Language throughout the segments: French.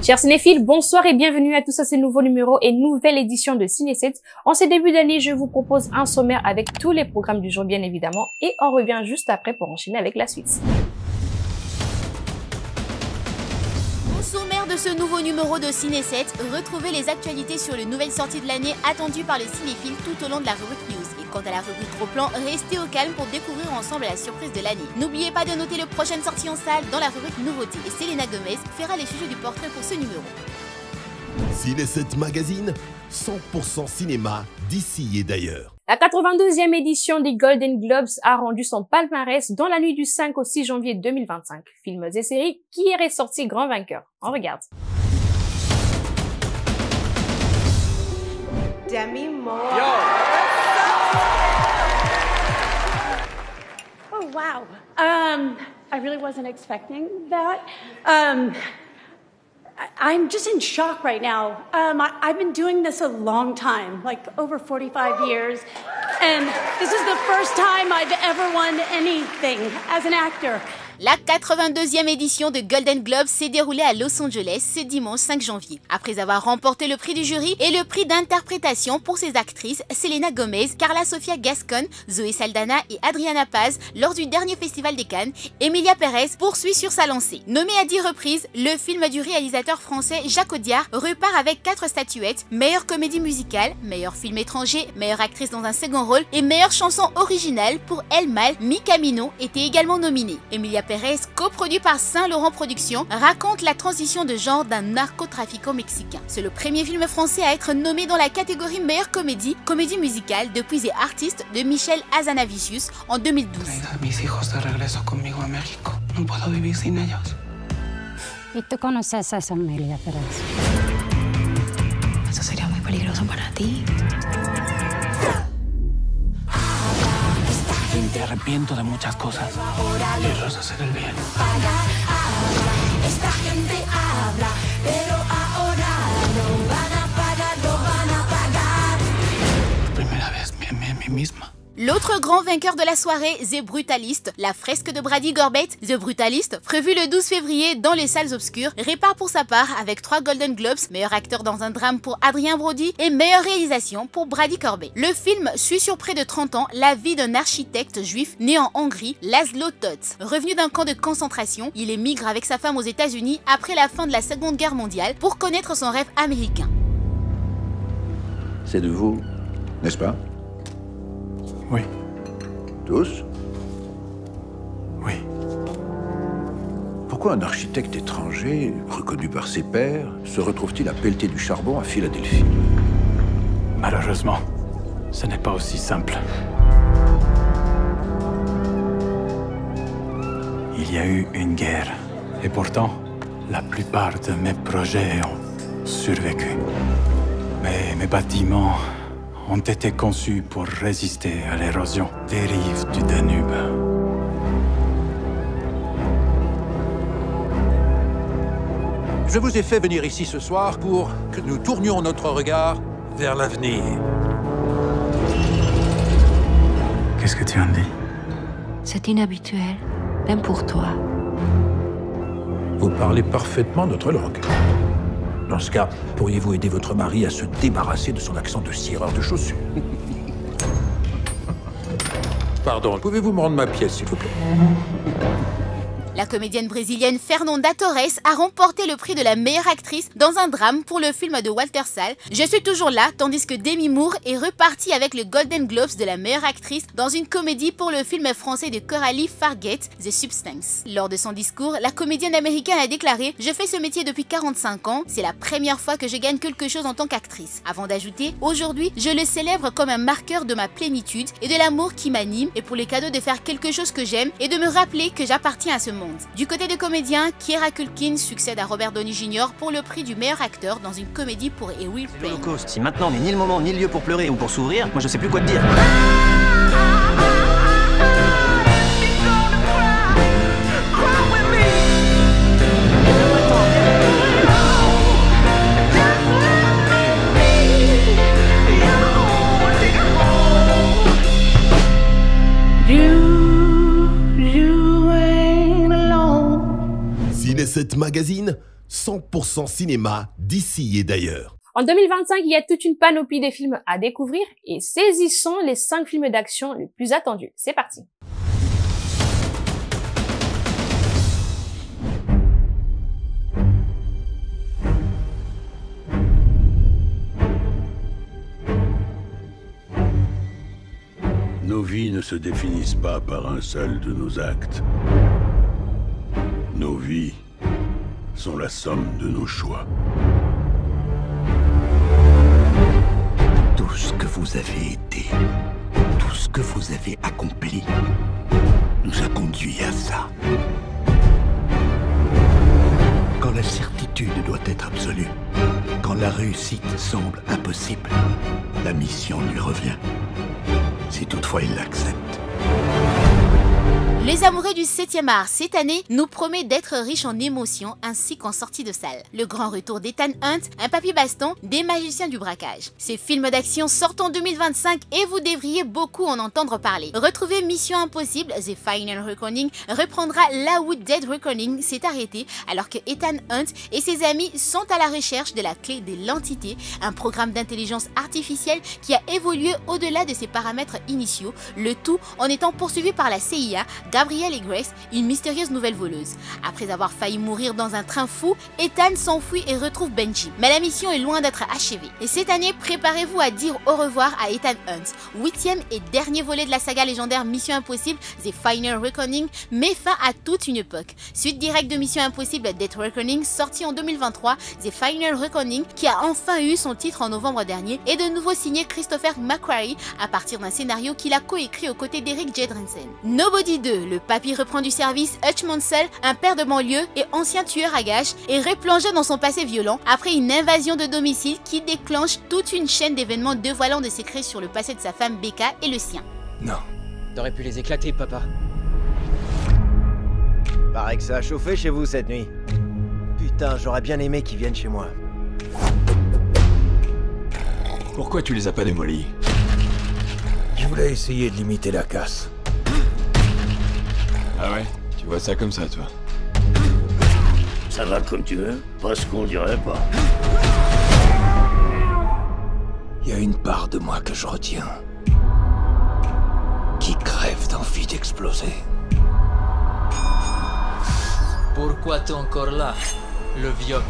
Chers cinéphiles, bonsoir et bienvenue à tous à ce nouveau numéro et nouvelle édition de Ciné 7. En ce début d'année, je vous propose un sommaire avec tous les programmes du jour bien évidemment et on revient juste après pour enchaîner avec la suite. Au sommaire de ce nouveau numéro de Ciné 7, retrouvez les actualités sur les nouvelles sorties de l'année attendues par les cinéphiles tout au long de la rubrique News. Et quant à la rubrique Gros Plan, restez au calme pour découvrir ensemble la surprise de l'année. N'oubliez pas de noter les prochaines sorties en salle dans la rubrique Nouveautés. Et Selena Gomez fera les sujets du portrait pour ce numéro. Ciné 7 Magazine, 100% cinéma d'ici et d'ailleurs. La 82e édition des Golden Globes a rendu son palmarès dans la nuit du 5 au 6 janvier 2025. Films et séries, qui est ressorti grand vainqueur? On regarde. Demi Moore. Yo. Oh wow. I really wasn't expecting that. I'm just in shock right now. I've been doing this a long time, like over 45 years, and this is the first time I've ever won anything as an actor. La 82e édition de Golden Globes s'est déroulée à Los Angeles ce dimanche 5 janvier. Après avoir remporté le prix du jury et le prix d'interprétation pour ses actrices Selena Gomez, Carla Sofia Gascon, Zoé Saldana et Adriana Paz lors du dernier festival des Cannes, Emilia Pérez poursuit sur sa lancée. Nommé à 10 reprises, le film du réalisateur français Jacques Audiard repart avec 4 statuettes: meilleure comédie musicale, meilleur film étranger, meilleure actrice dans un second rôle et meilleure chanson originale pour El Mal. Mi Camino était également nominée. Emilia Pérez, coproduit par Saint Laurent Productions, raconte la transition de genre d'un narcotrafiquant mexicain. C'est le premier film français à être nommé dans la catégorie meilleure comédie musicale depuis The Artist de Michel Hazanavicius en 2012. Mis hijos de regreso conmigo a México. No puedo vivir sin ellos. ¿Y tú conoces a esa Emilia Pérez? Eso sería muy peligroso para ti. Te arrepiento de muchas cosas. Quiero hacer el bien. Esta gente habla, pero ahora no van a pagar. Por primera vez me amé a mí misma. L'autre grand vainqueur de la soirée, The Brutalist, la fresque de Brady Corbet. The Brutalist, prévu le 12 février dans les salles obscures, répare pour sa part avec 3 Golden Globes, meilleur acteur dans un drame pour Adrien Brody et meilleure réalisation pour Brady Corbet. Le film suit sur près de 30 ans la vie d'un architecte juif né en Hongrie, Laszlo Totz. Revenu d'un camp de concentration, il émigre avec sa femme aux États-Unis après la fin de la Seconde Guerre mondiale pour connaître son rêve américain. C'est de vous, n'est-ce pas? Oui. Tous? Oui. Pourquoi un architecte étranger, reconnu par ses pairs, se retrouve-t-il à pelleter du charbon à Philadelphie? Malheureusement, ce n'est pas aussi simple. Il y a eu une guerre. Et pourtant, la plupart de mes projets ont survécu. Mais mes bâtiments ont été conçus pour résister à l'érosion des rives du Danube. Je vous ai fait venir ici ce soir pour que nous tournions notre regard vers l'avenir. Qu'est-ce que tu en dis? C'est inhabituel, même pour toi. Vous parlez parfaitement notre langue. Dans ce cas, pourriez-vous aider votre mari à se débarrasser de son accent de cireur de chaussures? Pardon, pouvez-vous me rendre ma pièce, s'il vous plaît? La comédienne brésilienne Fernanda Torres a remporté le prix de la meilleure actrice dans un drame pour le film de Walter Sall, Je suis toujours là, tandis que Demi Moore est repartie avec le Golden Globes de la meilleure actrice dans une comédie pour le film français de Coralie Farguet, The Substance. Lors de son discours, la comédienne américaine a déclaré « Je fais ce métier depuis 45 ans, c'est la première fois que je gagne quelque chose en tant qu'actrice ». Avant d'ajouter « Aujourd'hui, je le célèbre comme un marqueur de ma plénitude et de l'amour qui m'anime et pour les cadeaux de faire quelque chose que j'aime et de me rappeler que j'appartiens à ce monde ». Du côté des comédiens, Kieran Culkin succède à Robert Downey Jr. pour le prix du meilleur acteur dans une comédie pour A Will Pain. L'Holocauste. Si maintenant n'est ni le moment ni le lieu pour pleurer ou pour s'ouvrir, moi je sais plus quoi te dire. Ciné 7 Ciné7 Magazine, 100% cinéma d'ici et d'ailleurs. En 2025, il y a toute une panoplie de films à découvrir et saisissons les 5 films d'action les plus attendus. C'est parti. Nos vies ne se définissent pas par un seul de nos actes. Nos vies sont la somme de nos choix. Tout ce que vous avez été, tout ce que vous avez accompli, nous a conduit à ça. Quand la certitude doit être absolue, quand la réussite semble impossible, la mission lui revient. Si toutefois il l'accepte. Les amoureux du 7e art cette année nous promet d'être riches en émotions ainsi qu'en sortie de salle. Le grand retour d'Ethan Hunt, un papy baston, des magiciens du braquage. Ces films d'action sortent en 2025 et vous devriez beaucoup en entendre parler. Retrouvez Mission Impossible, The Final Reckoning reprendra là où Dead Reckoning s'est arrêté alors que Ethan Hunt et ses amis sont à la recherche de la clé de l'entité, un programme d'intelligence artificielle qui a évolué au-delà de ses paramètres initiaux, le tout en étant poursuivi par la CIA, Gabriel et Grace, une mystérieuse nouvelle voleuse. Après avoir failli mourir dans un train fou, Ethan s'enfuit et retrouve Benji. Mais la mission est loin d'être achevée. Et cette année, préparez-vous à dire au revoir à Ethan Hunt. 8e et dernier volet de la saga légendaire Mission Impossible, The Final Reckoning, met fin à toute une époque. Suite directe de Mission Impossible Dead Reckoning, sorti en 2023, The Final Reckoning, qui a enfin eu son titre en novembre dernier, est de nouveau signé Christopher McQuarrie à partir d'un scénario qu'il a coécrit aux côtés d'Eric Jadrensen. Nobody 2, le papy reprend du service Hutch Mansell, un père de banlieue et ancien tueur à gages, est replongé dans son passé violent après une invasion de domicile qui déclenche toute une chaîne d'événements dévoilant des secrets sur le passé de sa femme Becca et le sien. Non. T'aurais pu les éclater, papa. Paraît que ça a chauffé chez vous cette nuit. Putain, j'aurais bien aimé qu'ils viennent chez moi. Pourquoi tu les as pas démolis? Je voulais essayer de limiter la casse. Ah ouais? Tu vois ça comme ça, toi? Ça va comme tu veux, pas ce qu'on dirait pas. Il y a une part de moi que je retiens, qui crève d'envie d'exploser. Pourquoi t'es encore là, le vioc?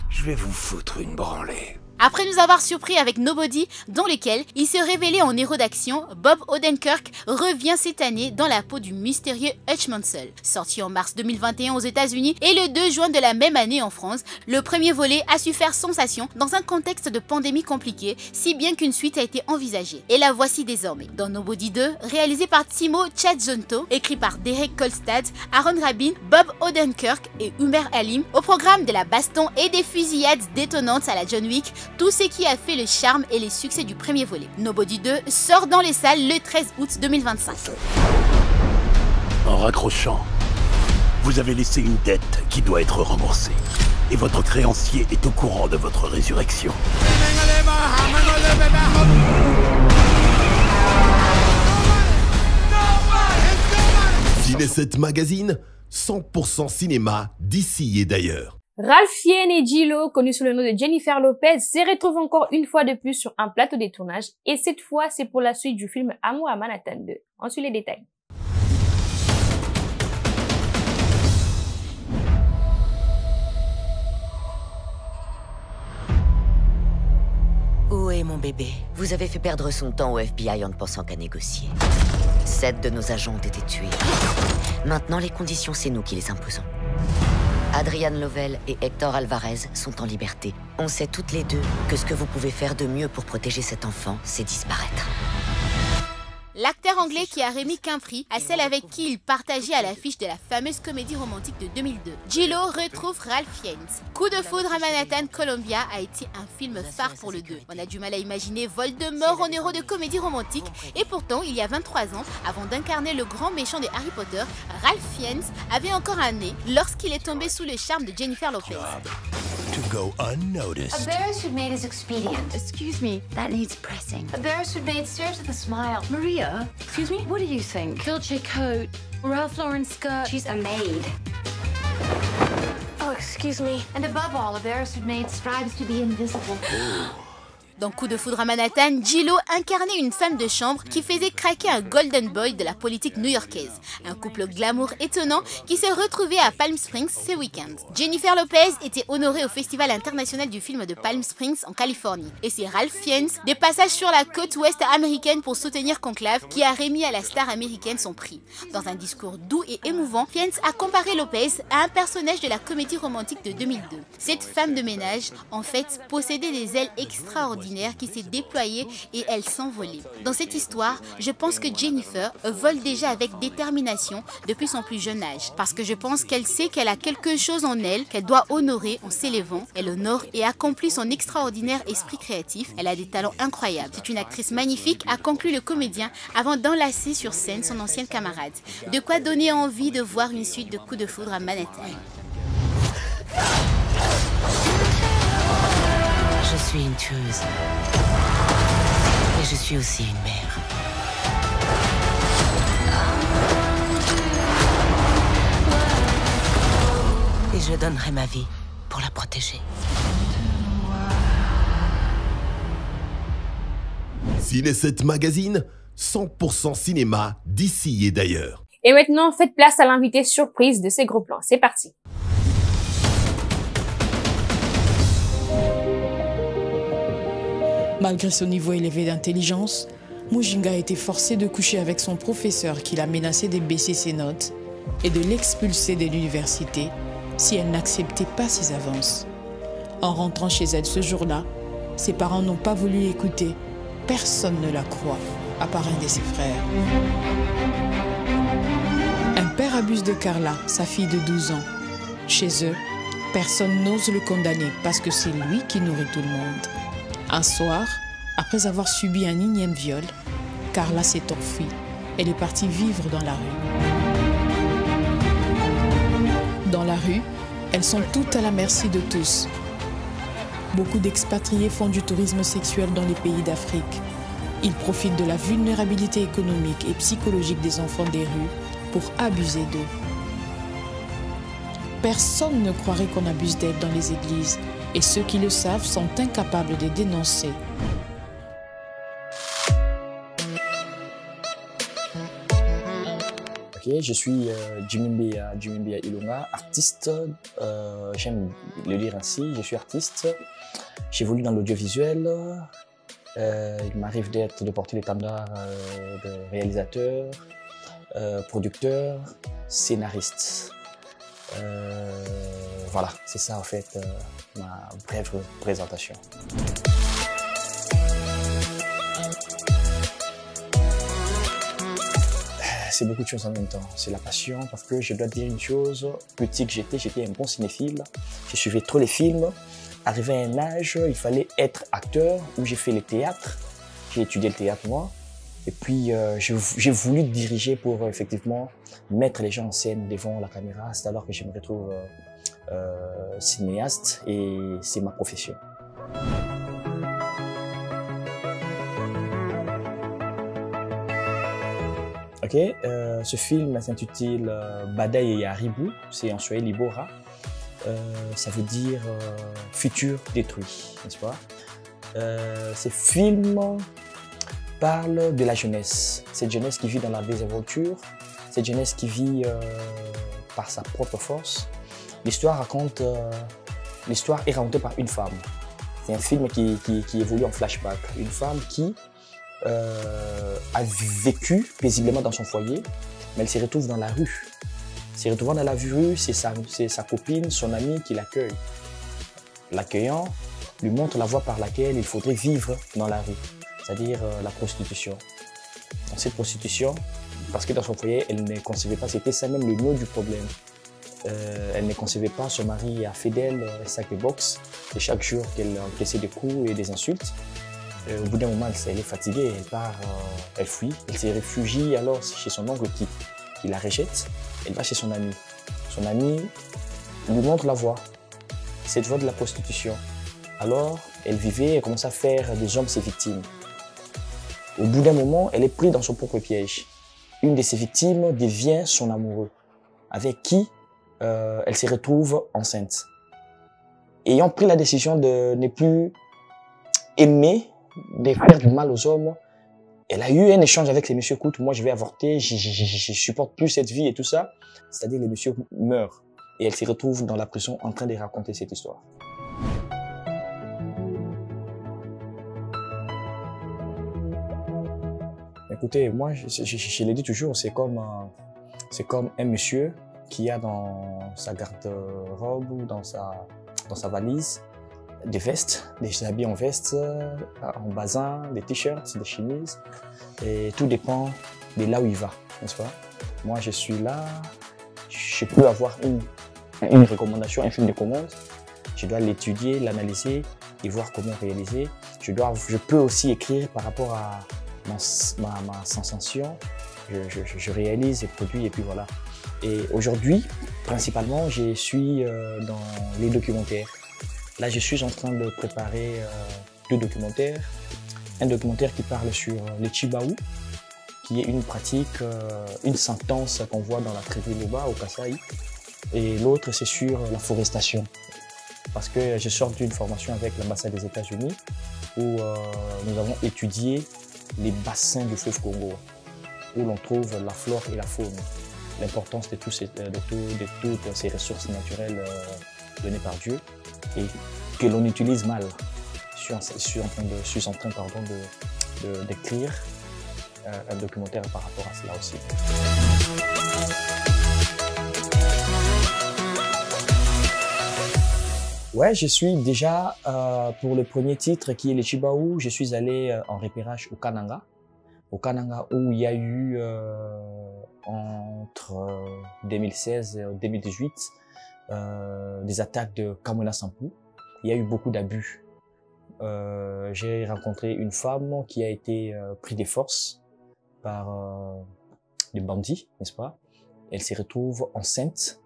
Je vais vous foutre une branlée. Après nous avoir surpris avec Nobody, dans lequel il se révélait en héros d'action, Bob Odenkirk revient cette année dans la peau du mystérieux Hutch Mansell. Sorti en mars 2021 aux États-Unis et le 2 juin de la même année en France, le premier volet a su faire sensation dans un contexte de pandémie compliqué, si bien qu'une suite a été envisagée. Et la voici désormais. Dans Nobody 2, réalisé par Timo Tchadjonto, écrit par Derek Kolstad, Aaron Rabin, Bob Odenkirk et Umer Halim, au programme de la baston et des fusillades détonnantes à la John Wick, tout ce qui a fait le charme et les succès du premier volet. Nobody 2 sort dans les salles le 13 août 2025. En raccrochant, vous avez laissé une dette qui doit être remboursée. Et votre créancier est au courant de votre résurrection. Ciné7 Magazine, 100% cinéma d'ici et d'ailleurs. Ralph Fiennes et J-Lo, connus sous le nom de Jennifer Lopez, se retrouvent encore une fois de plus sur un plateau de tournage et cette fois c'est pour la suite du film Amour à Manhattan 2. On suit les détails. Où est mon bébé? Vous avez fait perdre son temps au FBI en ne pensant qu'à négocier. 7 de nos agents ont été tués. Maintenant, les conditions, c'est nous qui les imposons. Adrian Lovell et Hector Alvarez sont en liberté. On sait toutes les deux que ce que vous pouvez faire de mieux pour protéger cet enfant, c'est disparaître. L'acteur anglais qui a remis qu'un prix à celle avec qui il partageait à l'affiche de la fameuse comédie romantique de 2002. J-Lo retrouve Ralph Fiennes. Coup de foudre à Manhattan, Columbia a été un film phare pour le 2. On a du mal à imaginer Voldemort en héros de comédie romantique et pourtant, il y a 23 ans, avant d'incarner le grand méchant de Harry Potter, Ralph Fiennes avait encore un nez lorsqu'il est tombé sous le charme de Jennifer Lopez. Tu go unnoticed. A bear's maid is expedient. Excuse me, that needs pressing. A bear's maid serves with a smile. Maria, excuse me, what do you think? Dolce coat, Ralph Lauren skirt. She's a maid. Oh, excuse me. And above all, a bear's maid strives to be invisible. Dans Coup de foudre à Manhattan, J-Lo incarnait une femme de chambre qui faisait craquer un golden boy de la politique new-yorkaise. Un couple glamour étonnant qui s'est retrouvé à Palm Springs ce week-end. Jennifer Lopez était honorée au Festival international du film de Palm Springs en Californie. Et c'est Ralph Fiennes, des passages sur la côte ouest américaine pour soutenir Conclave, qui a remis à la star américaine son prix. Dans un discours doux et émouvant, Fiennes a comparé Lopez à un personnage de la comédie romantique de 2002. Cette femme de ménage, en fait, possédait des ailes extraordinaires qui s'est déployée et elle s'envolait. Dans cette histoire, je pense que Jennifer vole déjà avec détermination depuis son plus jeune âge. Parce que je pense qu'elle sait qu'elle a quelque chose en elle qu'elle doit honorer en s'élevant. Elle honore et accomplit son extraordinaire esprit créatif. Elle a des talents incroyables. C'est une actrice magnifique, a conclu le comédien avant d'enlacer sur scène son ancienne camarade. De quoi donner envie de voir une suite de Coups de foudre à Manhattan. Je suis une tueuse. Et je suis aussi une mère. Et je donnerai ma vie pour la protéger. Ciné7 Magazine, 100% cinéma d'ici et d'ailleurs. Et maintenant, faites place à l'invité surprise de ces gros plans. C'est parti. Malgré son niveau élevé d'intelligence, Mujinga a été forcé de coucher avec son professeur qui l'a menacé de baisser ses notes et de l'expulser de l'université si elle n'acceptait pas ses avances. En rentrant chez elle ce jour-là, ses parents n'ont pas voulu l'écouter. Personne ne la croit, à part un de ses frères. Un père abuse de Carla, sa fille de 12 ans. Chez eux, personne n'ose le condamner parce que c'est lui qui nourrit tout le monde. Un soir, après avoir subi un énième viol, Carla s'est enfuie. Elle est partie vivre dans la rue. Dans la rue, elles sont toutes à la merci de tous. Beaucoup d'expatriés font du tourisme sexuel dans les pays d'Afrique. Ils profitent de la vulnérabilité économique et psychologique des enfants des rues pour abuser d'eux. Personne ne croirait qu'on abuse d'elles dans les églises. Et ceux qui le savent sont incapables de dénoncer. Ok, je suis Jimimbeya Ilunga, artiste. J'aime le dire ainsi, je suis artiste. J'évolue dans l'audiovisuel. Il m'arrive de porter l'étendard de réalisateur, producteur, scénariste. Voilà, c'est ça en fait ma brève présentation. C'est beaucoup de choses en même temps. C'est la passion parce que je dois dire une chose. Petit que j'étais un bon cinéphile. Je suivais trop les films. Arrivé à un âge, il fallait être acteur où j'ai fait le théâtre. J'ai étudié le théâtre moi. Et puis j'ai voulu diriger pour effectivement mettre les gens en scène devant la caméra. C'est alors que je me retrouve cinéaste et c'est ma profession. Ok, ce film s'intitule Badai et Haribo, c'est en swahili Bora. Ça veut dire futur détruit, n'est-ce pas? Ce film parle de la jeunesse, cette jeunesse qui vit dans la désaventure, cette jeunesse qui vit par sa propre force. L'histoire est racontée par une femme. C'est un film qui évolue en flashback. Une femme qui a vécu paisiblement dans son foyer, mais elle se retrouve dans la rue. Se retrouvant dans la rue, c'est sa copine, son amie qui l'accueille. L'accueillant lui montre la voie par laquelle il faudrait vivre dans la rue, c'est-à-dire la prostitution. Dans cette prostitution, parce que dans son foyer, elle ne concevait pas, c'était ça même le nœud du problème. Elle ne concevait pas son mari a fait d'elle un sac de boxe, et chaque jour qu'elle encaissait des coups et des insultes. Au bout d'un moment, elle est fatiguée, elle part, elle fuit, elle se réfugie alors chez son oncle qui la rejette. Elle va chez son ami. Son ami lui montre la voie. cette voie de la prostitution. Alors, elle vivait, elle commençait à faire des hommes ses victimes. Au bout d'un moment, elle est prise dans son propre piège. Une de ses victimes devient son amoureux, avec qui elle se retrouve enceinte. Ayant pris la décision de ne plus aimer, de faire du mal aux hommes, elle a eu un échange avec les messieurs. Écoute, moi je vais avorter, je supporte plus cette vie et tout ça. C'est-à-dire les messieurs meurent et elle se retrouve dans la prison en train de raconter cette histoire. Écoutez, moi je l'ai dit toujours, c'est comme un monsieur qui a dans sa garde-robe ou dans sa valise des vestes, des habits en veste, en bazin, des t-shirts, des chemises. Et tout dépend de là où il va, n'est-ce pas? Moi, je suis là, je peux avoir une recommandation, un film de commande. Je dois l'étudier, l'analyser et voir comment réaliser. Je peux aussi écrire par rapport à ma sensation. Je réalise et produis et puis voilà. Et aujourd'hui, principalement, je suis dans les documentaires. Là, je suis en train de préparer 2 documentaires. Un documentaire qui parle sur le Chibaou, qui est une pratique, une sentence qu'on voit dans la tribu Loba au Kasaï. Et l'autre, c'est sur la forestation. Parce que je sors d'une formation avec l'ambassade des États-Unis où nous avons étudié les bassins du fleuve Congo, où l'on trouve la flore et la faune. L'importance de toutes ces ressources naturelles données par Dieu et que l'on utilise mal. Je suis en train d'écrire un documentaire par rapport à cela aussi. Ouais, je suis déjà, pour le premier titre qui est le Chibaou, je suis allé en repérage au Kananga. Au Kananga où il y a eu entre 2016 et 2018 des attaques de Kamona Sampou. Il y a eu beaucoup d'abus. J'ai rencontré une femme qui a été prise de force par des bandits, n'est-ce pas? Elle se retrouve enceinte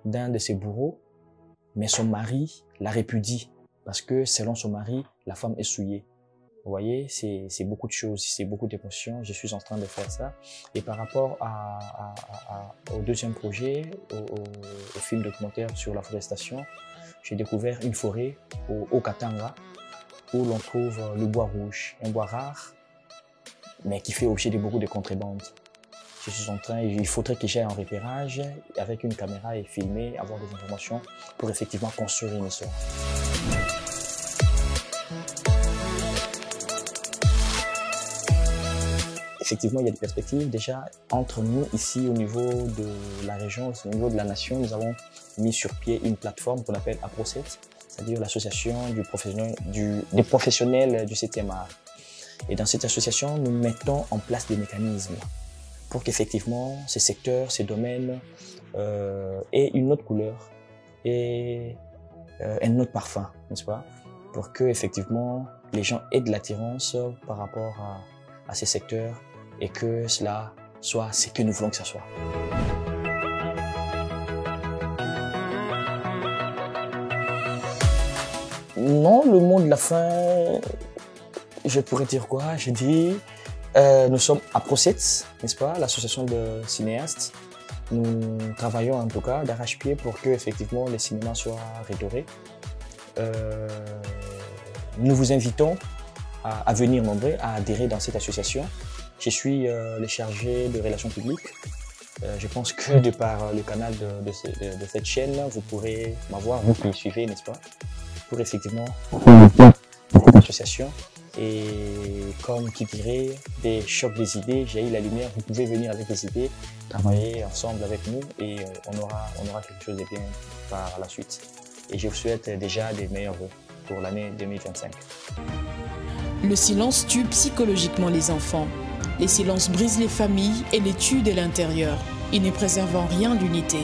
d'un de ses bourreaux, mais son mari la répudie parce que selon son mari, la femme est souillée. Vous voyez, c'est beaucoup de choses, c'est beaucoup d'émotions. Je suis en train de faire ça. Et par rapport au deuxième projet, au film documentaire sur la forestation, j'ai découvert une forêt au Katanga où l'on trouve le bois rouge, un bois rare, mais qui fait objet de beaucoup de contrebandes. Je suis en train, il faudrait que j'aille en repérage avec une caméra et filmer, avoir des informations pour effectivement construire une histoire. Effectivement, il y a des perspectives. Déjà, entre nous, ici, au niveau de la région, au niveau de la nation, nous avons mis sur pied une plateforme qu'on appelle APROCET, c'est-à-dire l'association des professionnels du 7e art. Et dans cette association, nous mettons en place des mécanismes pour qu'effectivement, ces secteurs, ces domaines aient une autre couleur et un autre parfum, n'est-ce pas? Pour que, effectivement, les gens aient de l'attirance par rapport à ces secteurs et que cela soit ce que nous voulons que ça soit. Non, le mot de la fin, je pourrais dire quoi? Je dis, nous sommes à APROCET, n'est-ce pas, l'association de cinéastes. Nous travaillons en tout cas d'arrache-pied pour que effectivement les cinémas soient redorés. Nous vous invitons à venir nombreux, à adhérer dans cette association. Je suis le chargé de relations publiques. Je pense que de par le canal de cette chaîne, vous pourrez m'avoir, vous qui me suivez, n'est-ce pas, pour effectivement cette association. Et comme qui dirait, des chocs des idées, jaillit la lumière, vous pouvez venir avec des idées, travailler ensemble avec nous et on aura quelque chose de bien par la suite. Et je vous souhaite déjà des meilleurs vœux pour l'année 2025. Le silence tue psychologiquement les enfants. Les silences brisent les familles et les tuent de l'intérieur. Il ne préserve en rien l'unité.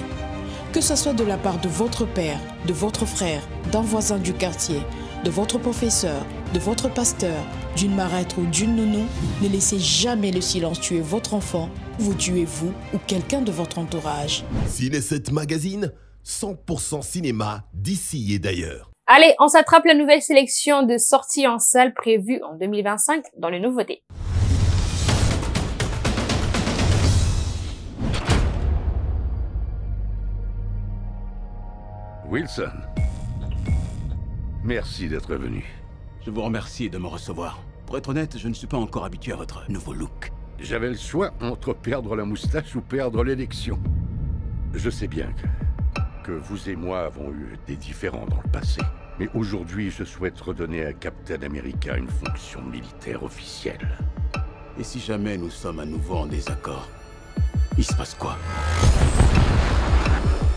Que ce soit de la part de votre père, de votre frère, d'un voisin du quartier, de votre professeur, de votre pasteur, d'une marâtre ou d'une nounou, ne laissez jamais le silence tuer votre enfant, vous tuez vous ou quelqu'un de votre entourage. Ciné7 Magazine, 100% cinéma d'ici et d'ailleurs. Allez, on s'attrape la nouvelle sélection de sorties en salle prévue en 2025 dans les nouveautés. Wilson, merci d'être venu. Je vous remercie de me recevoir. Pour être honnête, je ne suis pas encore habitué à votre nouveau look. J'avais le choix entre perdre la moustache ou perdre l'élection. Je sais bien que vous et moi avons eu des différends dans le passé. Mais aujourd'hui, je souhaite redonner à Captain America une fonction militaire officielle. Et si jamais nous sommes à nouveau en désaccord, il se passe quoi?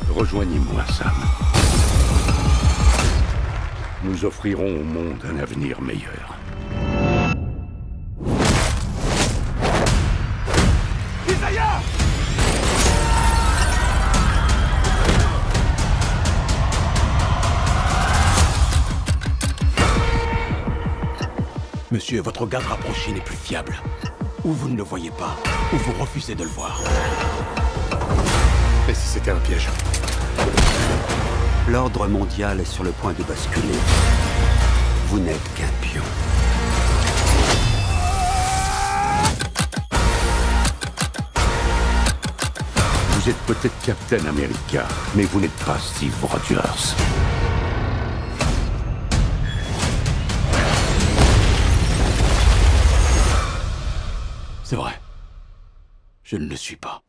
Rejoignez-moi, Sam. Nous offrirons au monde un avenir meilleur. Isaiah! Monsieur, votre garde rapproché n'est plus fiable. Ou vous ne le voyez pas, ou vous refusez de le voir. Et si c'était un piège? L'ordre mondial est sur le point de basculer. Vous n'êtes qu'un pion. Vous êtes peut-être Captain America, mais vous n'êtes pas Steve Rogers. C'est vrai. Je ne le suis pas.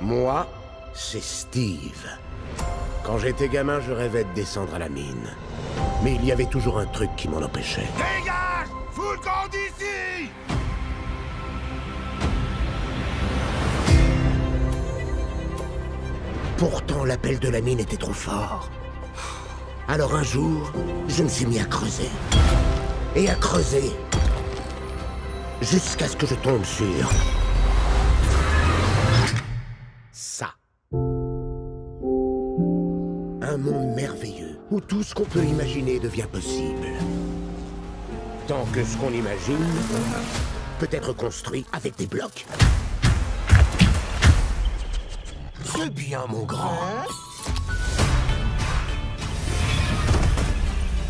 Moi, c'est Steve. Quand j'étais gamin, je rêvais de descendre à la mine. Mais il y avait toujours un truc qui m'en empêchait. Dégage! Fous le camp d'ici! Pourtant, l'appel de la mine était trop fort. Alors un jour, je me suis mis à creuser. Et à creuser. Jusqu'à ce que je tombe sur... ça. Un monde merveilleux, où tout ce qu'on peut imaginer devient possible. Tant que ce qu'on imagine peut être construit avec des blocs. C'est bien, mon grand.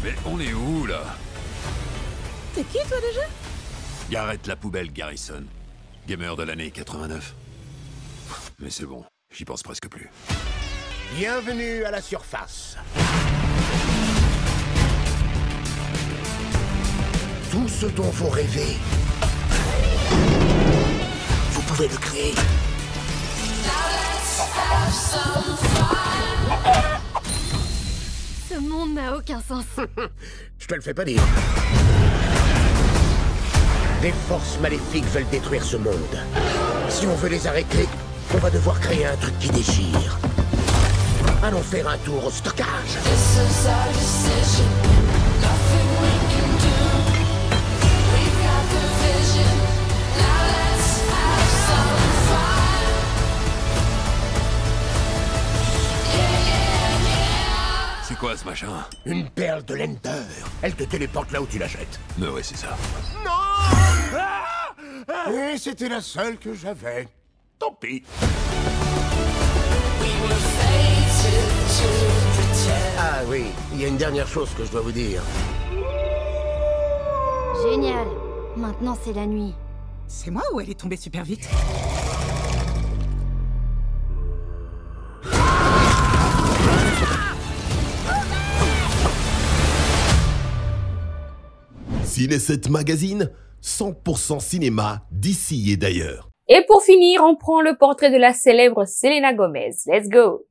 Mais on est où, là? T'es qui, toi, déjà? Garrett la poubelle, Garrison. Gamer de l'année 89. Mais c'est bon, j'y pense presque plus. Bienvenue à la surface. Tout ce dont vous rêvez, vous pouvez le créer. Ce monde n'a aucun sens. Je te le fais pas dire. Des forces maléfiques veulent détruire ce monde. Si on veut les arrêter, on va devoir créer un truc qui déchire. Allons faire un tour au stockage. C'est quoi ce machin? Une perle de l'Ender. Elle te téléporte là où tu la jettes. Mais ouais, c'est ça. Non! Et c'était la seule que j'avais. Tant pis. Ah oui, il y a une dernière chose que je dois vous dire. Génial. Maintenant, c'est la nuit. C'est moi ou elle est tombée super vite? Ciné7 Magazine, 100% cinéma d'ici et d'ailleurs. Et pour finir, on prend le portrait de la célèbre Selena Gomez. Let's go!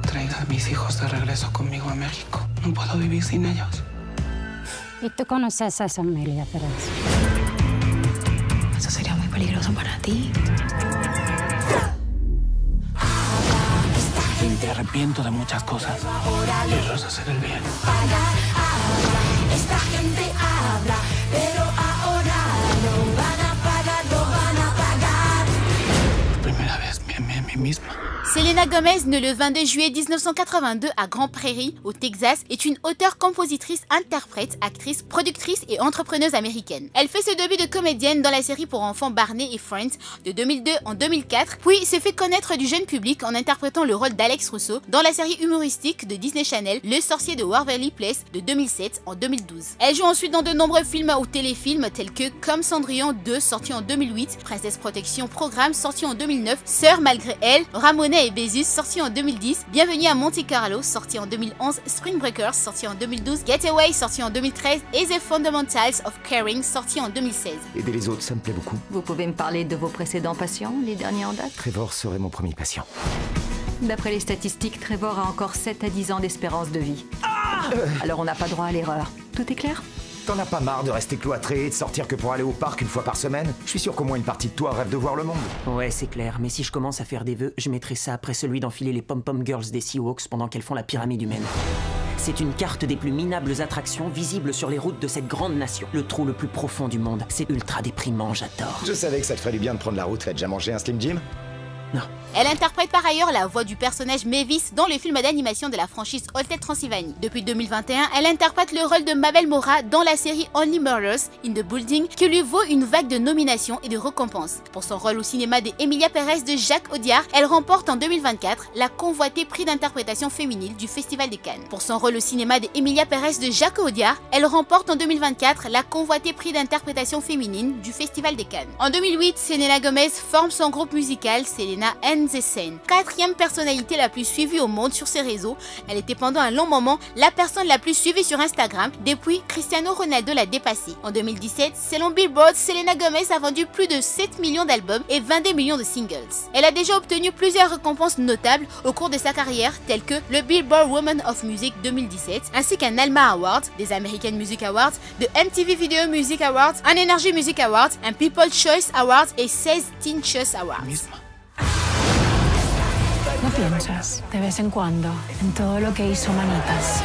Traiga a mis hijos de regreso conmigo a México. No puedo vivir sin ellos. ¿Y tú conoces a Amelia Pérez? Eso sería muy peligroso para ti. Te arrepiento de muchas cosas. Y eso es hacer el bien. Esta gente habla, pero ahora lo van a pagar, lo van a pagar. Por primera vez me amé a mí misma. Selena Gomez, née le 22 juillet 1982 à Grand Prairie, au Texas, est une auteure, compositrice, interprète, actrice, productrice et entrepreneuse américaine. Elle fait ses débuts de comédienne dans la série pour enfants Barney et Friends de 2002 en 2004, puis s'est fait connaître du jeune public en interprétant le rôle d'Alex Russo dans la série humoristique de Disney Channel Le Sorcier de Waverly Place de 2007 en 2012. Elle joue ensuite dans de nombreux films ou téléfilms tels que Comme Cendrillon 2 sorti en 2008, Princesse Protection Programme sorti en 2009, Sœur malgré elle, Ramona et Bézus sorti en 2010, Bienvenue à Monte Carlo sorti en 2011, Spring Breakers sorti en 2012, Getaway sorti en 2013 et The Fundamentals of Caring sorti en 2016. Aider les autres, ça me plaît beaucoup. Vous pouvez me parler de vos précédents patients, les derniers en date? Trevor serait mon premier patient. D'après les statistiques, Trevor a encore 7 à 10 ans d'espérance de vie. Alors on n'a pas droit à l'erreur. Tout est clair? T'en as pas marre de rester cloîtré et de sortir que pour aller au parc une fois par semaine? Je suis sûr qu'au moins une partie de toi rêve de voir le monde. Ouais, c'est clair, mais si je commence à faire des vœux, je mettrai ça après celui d'enfiler les pom-pom girls des Seahawks pendant qu'elles font la pyramide humaine. C'est une carte des plus minables attractions visibles sur les routes de cette grande nation. Le trou le plus profond du monde. C'est ultra déprimant, j'adore. Je savais que ça te ferait du bien de prendre la route. T'as déjà mangé un Slim Jim? Non. Elle interprète par ailleurs la voix du personnage Mavis dans le film d'animation de la franchise Hotel Transylvanie. Depuis 2021, elle interprète le rôle de Mabel Mora dans la série Only Murders in the Building qui lui vaut une vague de nominations et de récompenses. Pour son rôle au cinéma de Emilia Pérez de Jacques Audiard, elle remporte en 2024 la convoitée prix d'interprétation féminine du Festival de Cannes. Pour son rôle au cinéma de Emilia Pérez de Jacques Audiard, elle remporte en 2024 la convoitée prix d'interprétation féminine du Festival de Cannes. En 2008, Selena Gomez forme son groupe musical Selena and the Scene. 4e personnalité la plus suivie au monde sur ses réseaux, elle était pendant un long moment la personne la plus suivie sur Instagram depuis Cristiano Ronaldo l'a dépassé. En 2017, selon Billboard, Selena Gomez a vendu plus de 7 millions d'albums et 22 millions de singles. Elle a déjà obtenu plusieurs récompenses notables au cours de sa carrière telles que le Billboard Woman of Music 2017 ainsi qu'un Alma Award, des American Music Awards, de MTV Video Music Awards, un Energy Music Award, un People's Choice Award et 16 Teen Choice Awards. ¿No piensas, de vez en cuando, en todo lo que hizo Manitas?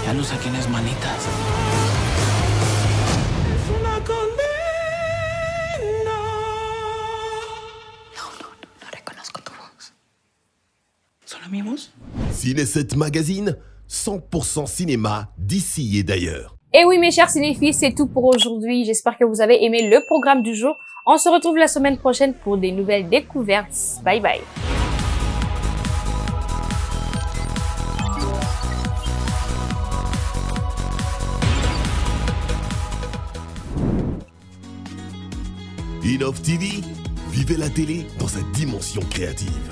Ya no sé quién es Manitas. Es una condena. No reconozco tu voz. ¿Solo mi voz? Ciné7 Magazine, 100% cinéma d'ici et d'ailleurs. Et oui mes chers cinéphiles, c'est tout pour aujourd'hui. J'espère que vous avez aimé le programme du jour. On se retrouve la semaine prochaine pour des nouvelles découvertes. Bye bye. Innov TV, vivez la télé dans sa dimension créative.